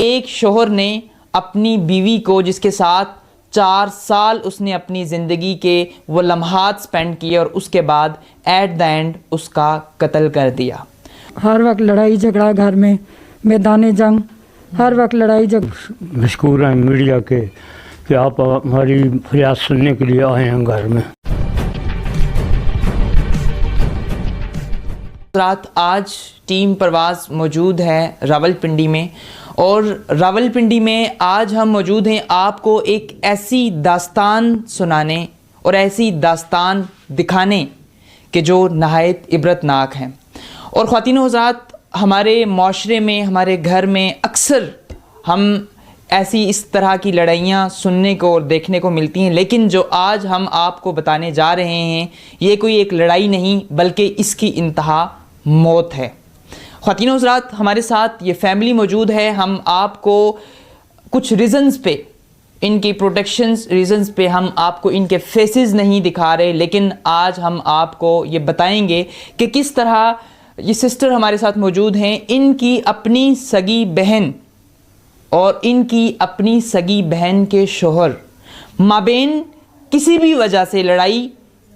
ایک شوہر نے اپنی بیوی کو جس کے ساتھ 4 سال اس نے اپنی زندگی کے وہ لمحات سپینڈ کیے اور اس کے بعد ایٹ دا اینڈ اس کا قتل کر دیا. ہر وقت لڑائی جھگڑا گھر میں، میدان جنگ، ہر وقت لڑائی جھگڑا. مشکور ہیں میڈیا کے کہ آپ ہماری فریاد سننے کے لیے آئے ہیں گھر میں. رات آج ٹیم پرواز موجود ہے راولپنڈی میں، اور راولپنڈی میں آج ہم موجود ہیں آپ کو ایک ایسی داستان سنانے اور ایسی داستان دکھانے کہ جو نہایت عبرتناک ہیں. اور خواتین و حضرات، ہمارے معاشرے میں، ہمارے گھر میں اکثر ہم ایسی اس طرح کی لڑائیاں سننے کو اور دیکھنے کو ملتی ہیں، لیکن جو آج ہم آپ کو بتانے جا رہے ہیں یہ کوئی ایک لڑائی نہیں بلکہ اس کی انتہا موت ہے. خواتین و حضرات، ہمارے ساتھ یہ فیملی موجود ہے. ہم آپ کو کچھ ریزنز پہ، ان کی پروٹیکشنز ریزنز پہ ہم آپ کو ان کے فیسز نہیں دکھا رہے، لیکن آج ہم آپ کو یہ بتائیں گے کہ کس طرح یہ سسٹر ہمارے ساتھ موجود ہیں. ان کی اپنی سگی بہن اور ان کی اپنی سگی بہن کے شوہر مابین کسی بھی وجہ سے لڑائی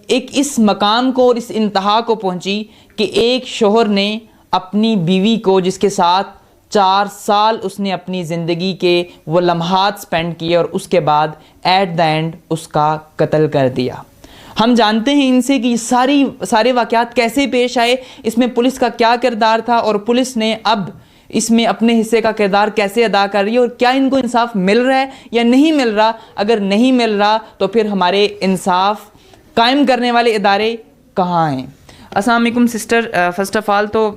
ایک اس مقام کو اور اس انتہا کو پہنچی کہ ایک شوہر نے اپنی بیوی کو جس کے ساتھ 4 سال اس نے اپنی زندگی کے وہ لمحات سپینڈ کیے اور اس کے بعد ایٹ دا اینڈ اس کا قتل کر دیا. ہم جانتے ہیں ان سے کہ سارے واقعات کیسے پیش آئے، اس میں پولیس کا کیا کردار تھا اور پولیس نے اب اس میں اپنے حصے کا کردار کیسے ادا کر رہی ہے، اور کیا ان کو انصاف مل رہا ہے یا نہیں مل رہا. اگر نہیں مل رہا تو پھر ہمارے انصاف قائم کرنے والے ادارے کہاں ہیں. السلام علیکم سسٹر. فرسٹ آف آل تو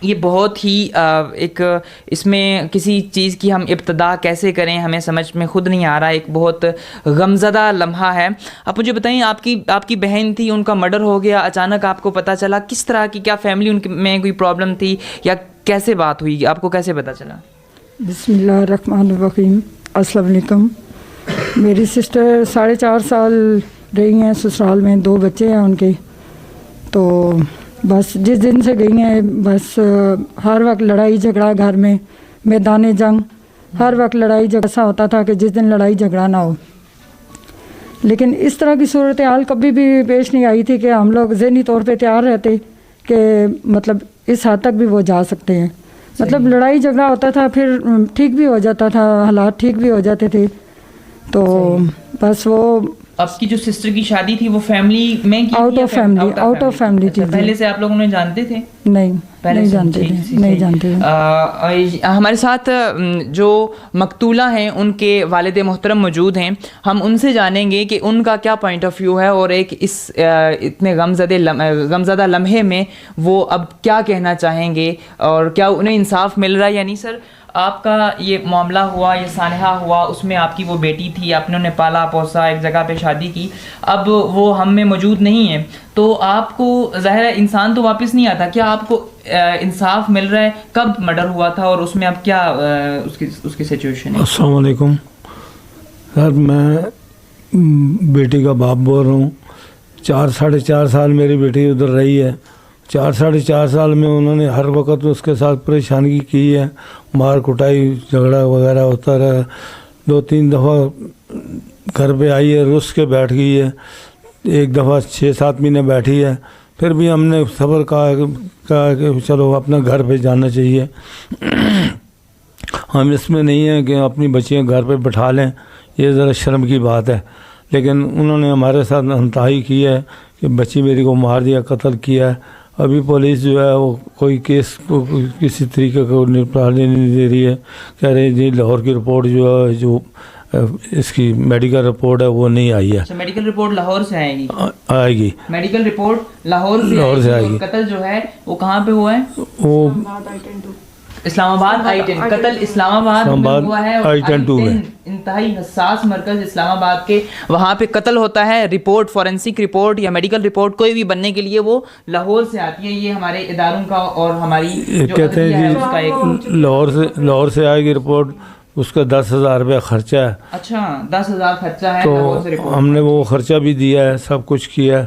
یہ بہت ہی ایک اس میں کسی چیز کی ہم ابتدا کیسے کریں ہمیں سمجھ میں خود نہیں آ رہا. ایک بہت غمزدہ لمحہ ہے. آپ مجھے بتائیں، آپ کی بہن تھی، ان کا مرڈر ہو گیا، اچانک آپ کو پتہ چلا، کس طرح کی، کیا فیملی ان میں کوئی پرابلم تھی یا کیسے بات ہوئی، آپ کو کیسے پتہ چلا؟ بسم اللہ الرحمن الرحیم. السلام علیکم. میری سسٹر 4.5 سال رہی ہیں سسرال میں، 2 بچے ہیں ان کے. تو بس جس دن سے گئی ہیں بس ہر وقت لڑائی جھگڑا گھر میں، میدان جنگ، ہر وقت لڑائی جھگڑا. ایسا ہوتا تھا کہ جس دن لڑائی جھگڑا نہ ہو. لیکن اس طرح کی صورتحال کبھی بھی پیش نہیں آئی تھی کہ ہم لوگ ذہنی طور پہ تیار رہتے کہ مطلب اس حد تک بھی وہ جا سکتے ہیں. مطلب لڑائی جھگڑا ہوتا تھا، پھر ٹھیک بھی ہو جاتا تھا، حالات ٹھیک بھی ہو جاتے تھے. تو بس وہ آپ کی جو سسٹر کی شادی تھی وہ فیملی میں کی آؤٹ آف فیملی تھی. پہلے سے آپ لوگ انہیں جانتے تھے؟ نہیں جانتے تھے. ہمارے ساتھ جو مقتولہ ہیں ان کے والد محترم موجود ہیں. ہم ان سے جانیں گے کہ ان کا کیا پوائنٹ آف ویو ہے اور ایک اس اتنے غمزدہ لمحے میں وہ اب کیا کہنا چاہیں گے اور کیا انہیں انصاف مل رہا ہے یا نہیں. سر، آپ کا یہ معاملہ ہوا، یہ سانحہ ہوا، اس میں آپ کی وہ بیٹی تھی، آپ نے انہیں پالا پوسا، ایک جگہ پہ شادی کی، اب وہ ہم میں موجود نہیں ہیں، تو آپ کو ظاہر ہے انسان تو واپس نہیں آتا، کیا آپ کو انصاف مل رہا ہے؟ کب مرڈر ہوا تھا اور اس میں اب کیا اس کی سچویشن ہے؟ السلام علیکم سر، میں بیٹی کا باپ بول رہا ہوں. 4.5 سال میری بیٹی ادھر رہی ہے. 4.5 سال میں انہوں نے ہر وقت اس کے ساتھ پریشانی کی ہے، مار کٹائی جھگڑا وغیرہ ہوتا رہا. 2-3 دفعہ گھر پہ آئی ہے، رس کے بیٹھ گئی ہے. ایک دفعہ 6-7 مہینے بیٹھی ہے. پھر بھی ہم نے صبر کہا کہ چلو اپنا گھر پہ جانا چاہیے. ہم اس میں نہیں ہیں کہ اپنی بچیاں گھر پہ بٹھا لیں، یہ ذرا شرم کی بات ہے. لیکن انہوں نے ہمارے ساتھ ہمدردی کی ہے کہ بچی میری کو مار دیا، قتل کیا ہے. ابھی پولیس جو ہے وہ کوئی کیس کو کسی طریقے کو نپٹانے نہیں دے رہی ہے. کہہ رہے ہیں جی لاہور کی رپورٹ جو ہے، جو اس کی میڈیکل رپورٹ ہے وہ نہیں آئی ہے. میڈیکل رپورٹ لاہور سے آئے گی. میڈیکل رپورٹ لاہور سے آئے گی. قتل جو ہے وہ کہاں پہ ہوا ہے؟ وہ اسلام آباد I-10. قتل اسلام آباد میں ہوا ہے. I-10 انتہائی حساس مرکز اسلام آباد کے، وہاں پہ قتل ہوتا ہے. رپورٹ، فورینسک رپورٹ یا میڈیکل رپورٹ کوئی بھی بننے کے لیے وہ لاہور سے آتی ہے. یہ ہمارے اداروں کا اور ہماری کہتے ہیں جی لاہور سے آئے گی رپورٹ. اس کا 10,000 روپیہ خرچہ ہے. اچھا، 10,000 خرچہ ہے. تو ہم نے وہ خرچہ بھی دیا ہے، سب کچھ کیا ہے.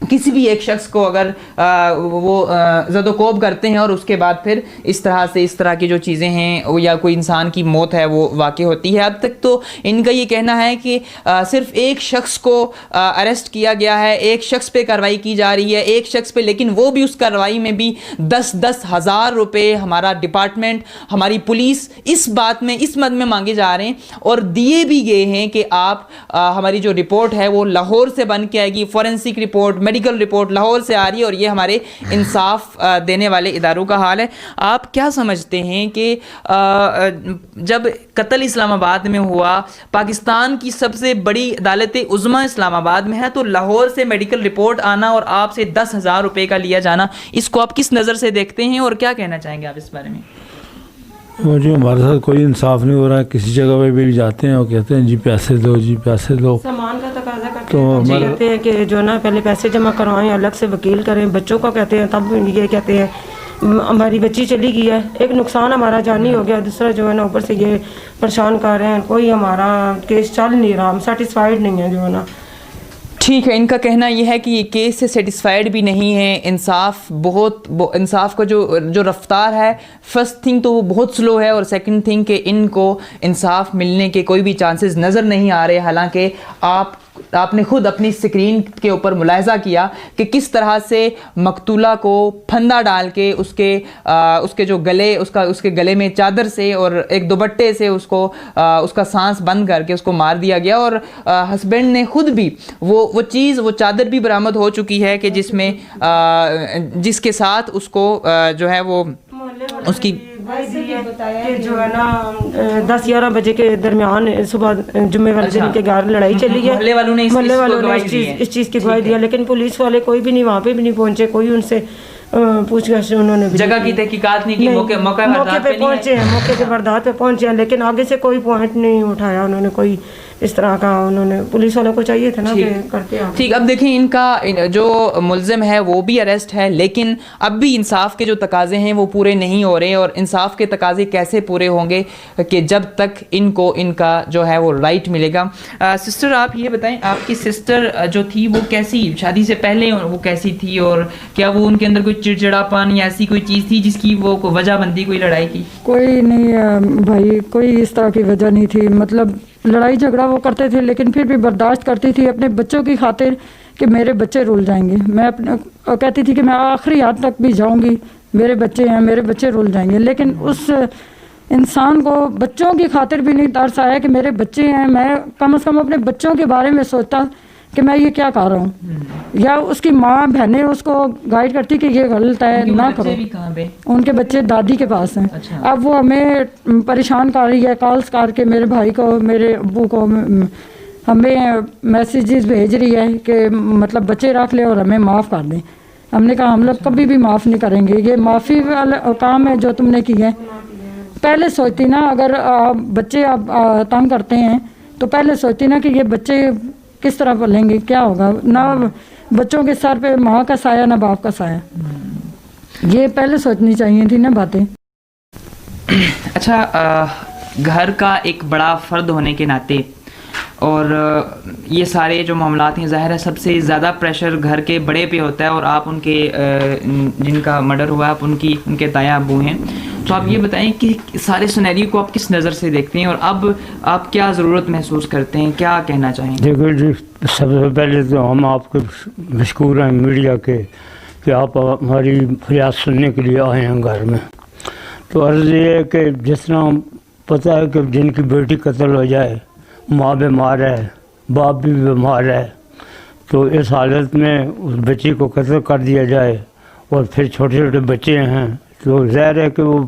کسی بھی ایک شخص کو اگر وہ زد و کوب کرتے ہیں اور اس کے بعد پھر اس طرح کی جو چیزیں ہیں یا کوئی انسان کی موت ہے وہ واقع ہوتی ہے. اب تک تو ان کا یہ کہنا ہے کہ صرف ایک شخص کو اریسٹ کیا گیا ہے, ایک شخص پہ کارروائی کی جا رہی ہے, ایک شخص پہ, لیکن وہ بھی اس کارروائی میں بھی 10,000 روپے ہمارا ڈپارٹمنٹ, ہماری پولیس اس بات میں, اس مد میں مانگے جا رہے ہیں اور دیے بھی گئے ہیں کہ آپ ہماری جو رپورٹ ہے وہ لاہور سے بن کے آئے گی, forensic report, medical report Lahore سے آ رہی ہے, اور یہ ہمارے انصاف دینے والے اداروں کا حال ہے. آپ کیا سمجھتے ہیں کہ جب قتل اسلام آباد میں ہوا, پاکستان کی سب سے بڑی عدالت عظمیٰ اسلام آباد میں ہے, تو لاہور سے میڈیکل رپورٹ آنا اور آپ سے 10,000 روپے کا لیا جانا, اس کو آپ کس نظر سے دیکھتے ہیں اور کیا کہنا چاہیں گے آپ اس بارے میں؟ مجھے ہمارے ساتھ کوئی انصاف نہیں ہو رہا ہے. کسی جگہ پہ بھی جاتے ہیں اور کہتے ہیں جی پیسے دو, جی پیسے دو. سامان کا تقاضا کرتے تو ہیں, ہمارے کہتے ہیں کہ جو نا پہلے پیسے جمع کروائیں, الگ سے وکیل کریں. بچوں کا کہتے ہیں, تب یہ کہتے ہیں ہماری بچی چلی گئی ہے, ایک نقصان ہمارا جانی ہو گیا, دوسرا جو ہے نا اوپر سے یہ پریشان کر رہے ہیں, کوئی ہمارا کیس چل نہیں رہا, ہم سیٹسفائیڈ نہیں ہے جو ہے نا. ٹھیک ہے, ان کا کہنا یہ ہے کہ یہ کیس سے سیٹسفائیڈ بھی نہیں ہے. انصاف کا جو رفتار ہے, فرسٹ تھنگ تو وہ بہت سلو ہے, اور سیکنڈ تھنگ کہ ان کو انصاف ملنے کے کوئی بھی چانسز نظر نہیں آ رہے. حالانکہ آپ نے خود اپنی سکرین کے اوپر ملاحظہ کیا کہ کس طرح سے مقتولہ کو پھندا ڈال کے اس کے جو گلے, اس کے گلے میں چادر سے اور ایک دوپٹے سے اس کا سانس بند کر کے اس کو مار دیا گیا. اور ہسبینڈ نے خود بھی وہ چادر بھی برآمد ہو چکی ہے کہ جس کے ساتھ اس کو جو ہے وہ اس کی جو ہے نا 10-11 بجے کے درمیان صبح جمعے والے دن کے گھر لڑائی چلی ہے. محلے والوں نے اس چیز کی گواہی دیا, لیکن پولیس والے کوئی بھی نہیں, وہاں پہ بھی نہیں پہنچے, کوئی ان سے پوچھ گچھ انہوں نے جگہ کی تحقیقات نہیں کی, موقع پہ پہنچے ہیں, موقع کے واردات پہ پہنچے ہیں, لیکن آگے سے کوئی پوائنٹ نہیں اٹھایا انہوں نے, کوئی اس طرح کا. انہوں نے پولیس والوں کو چاہیے تھا نا کہ کرتے. ٹھیک, اب دیکھیں ان کا جو ملزم ہے وہ بھی اریسٹ ہے, لیکن اب بھی انصاف کے جو تقاضے ہیں وہ پورے نہیں ہو رہے. اور انصاف کے تقاضے کیسے پورے ہوں گے کہ جب تک ان کو ان کا جو ہے وہ رائٹ ملے گا. سسٹر آپ یہ بتائیں, آپ کی سسٹر جو تھی وہ کیسی, شادی سے پہلے وہ کیسی تھی, اور کیا وہ ان کے اندر کوئی چڑچڑاپن یا ایسی کوئی چیز تھی جس کی وہ وجہ بندی کوئی لڑائی کی؟ کوئی نہیں بھائی, کوئی اس طرح کی وجہ نہیں تھی. مطلب لڑائی جھگڑا وہ کرتے تھے, لیکن پھر بھی برداشت کرتی تھی اپنے بچوں کی خاطر کہ میرے بچے رول جائیں گے. میں کہتی تھی کہ میں آخری حد تک بھی جاؤں گی, میرے بچے ہیں, میرے بچے رول جائیں گے. لیکن اس انسان کو بچوں کی خاطر بھی نہیں ترس آیا کہ میرے بچے ہیں, میں کم از کم اپنے بچوں کے بارے میں سوچتا کہ میں یہ کیا کر رہا ہوں, یا اس کی ماں بہنیں اس کو گائیڈ کرتی کہ یہ غلط ہے, نہ کرو. ان کے بچے دادی کے پاس ہیں. اب وہ ہمیں پریشان کر رہی ہے, کالز کر کے میرے بھائی کو, میرے ابو کو, ہمیں میسیجز بھیج رہی ہے کہ مطلب بچے رکھ لے اور ہمیں معاف کر دیں. ہم نے کہا ہم لوگ کبھی بھی معاف نہیں کریں گے, یہ معافی والا کام ہے جو تم نے کی ہے. پہلے سوچتی نا, اگر بچے آپ تنگ کرتے ہیں تو پہلے سوچتی نا کہ یہ بچے کس طرح پلیں گے, کیا ہوگا. نہ بچوں کے سر پہ ماں کا سایہ, نہ باپ کا سایہ. یہ پہلے سوچنی چاہیے تھی نا باتیں. اچھا, گھر کا ایک بڑا فرد ہونے کے ناطے اور یہ سارے جو معاملات ہیں, ظاہر ہے سب سے زیادہ پریشر گھر کے بڑے پہ ہوتا ہے, اور آپ ان کے جن کا مرڈر ہوا آپ ان کے تایا ابو ہیں. تو آپ یہ بتائیں کہ سارے سینیریو کو آپ کس نظر سے دیکھتے ہیں, اور اب آپ کیا ضرورت محسوس کرتے ہیں, کیا کہنا چاہیں گے؟ دیکھو جی, سب سے پہلے تو ہم آپ کے مشکور ہیں میڈیا کے کہ آپ ہماری فریاد سننے کے لیے آئے ہیں گھر میں. تو عرض یہ ہے کہ جس طرح پتہ ہے کہ جن کی بیٹی قتل ہو جائے, ماں بیمار ہے, باپ بھی بیمار ہے, تو اس حالت میں اس بچی کو قتل کر دیا جائے, اور پھر چھوٹے چھوٹے بچے ہیں, تو ظاہر ہے کہ وہ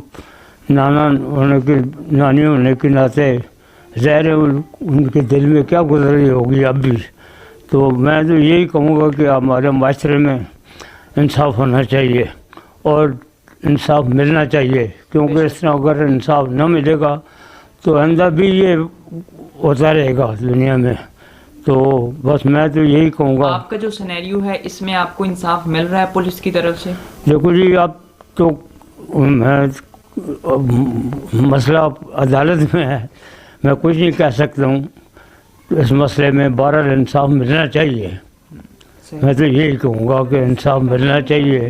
نانی ہونے کے ناطے ظاہر ہے ان کے دل میں کیا گزر رہی ہوگی اب بھی. تو میں تو یہی کہوں گا کہ ہمارے معاشرے میں انصاف ہونا چاہیے اور انصاف ملنا چاہیے, کیونکہ اس طرح اگر انصاف نہ ملے گا تو آئندہ بھی یہ ہوتا رہے گا دنیا میں. تو بس میں تو یہی کہوں گا. آپ کا جو سینیریو ہے اس میں آپ کو انصاف مل رہا ہے پولیس کی طرف سے؟ دیکھو جی, اب تو مسئلہ عدالت میں ہے, میں کچھ نہیں کہہ سکتا ہوں. اس مسئلے میں بہرحال انصاف ملنا چاہیے. میں تو یہی کہوں گا کہ انصاف ملنا چاہیے.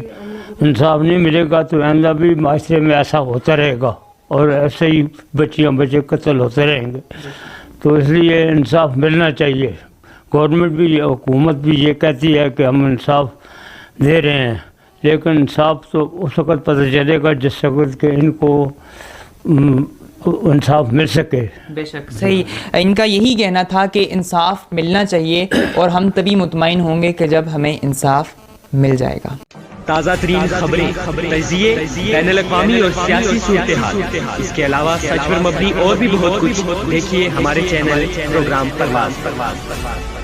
انصاف نہیں ملے گا تو آئندہ بھی معاشرے میں ایسا ہوتا رہے گا اور ایسے ہی بچے قتل ہوتے رہیں گے. تو اس لیے انصاف ملنا چاہیے. گورنمنٹ بھی حکومت بھی یہ کہتی ہے کہ ہم انصاف دے رہے ہیں، لیکن انصاف تو اس وقت پتہ چلے گا جس وقت کہ ان کو انصاف مل سکے. بے شک صحیح. ان کا یہی کہنا تھا کہ انصاف ملنا چاہیے اور ہم تبھی مطمئن ہوں گے کہ جب ہمیں انصاف مل جائے گا. تازہ ترین خبریں، تجزیے، بین الاقوامی اور سیاسی صورتحال، اس کے علاوہ سچ پر مبنی اور بھی بہت کچھ دیکھیے ہمارے چینل پروگرام پرواز.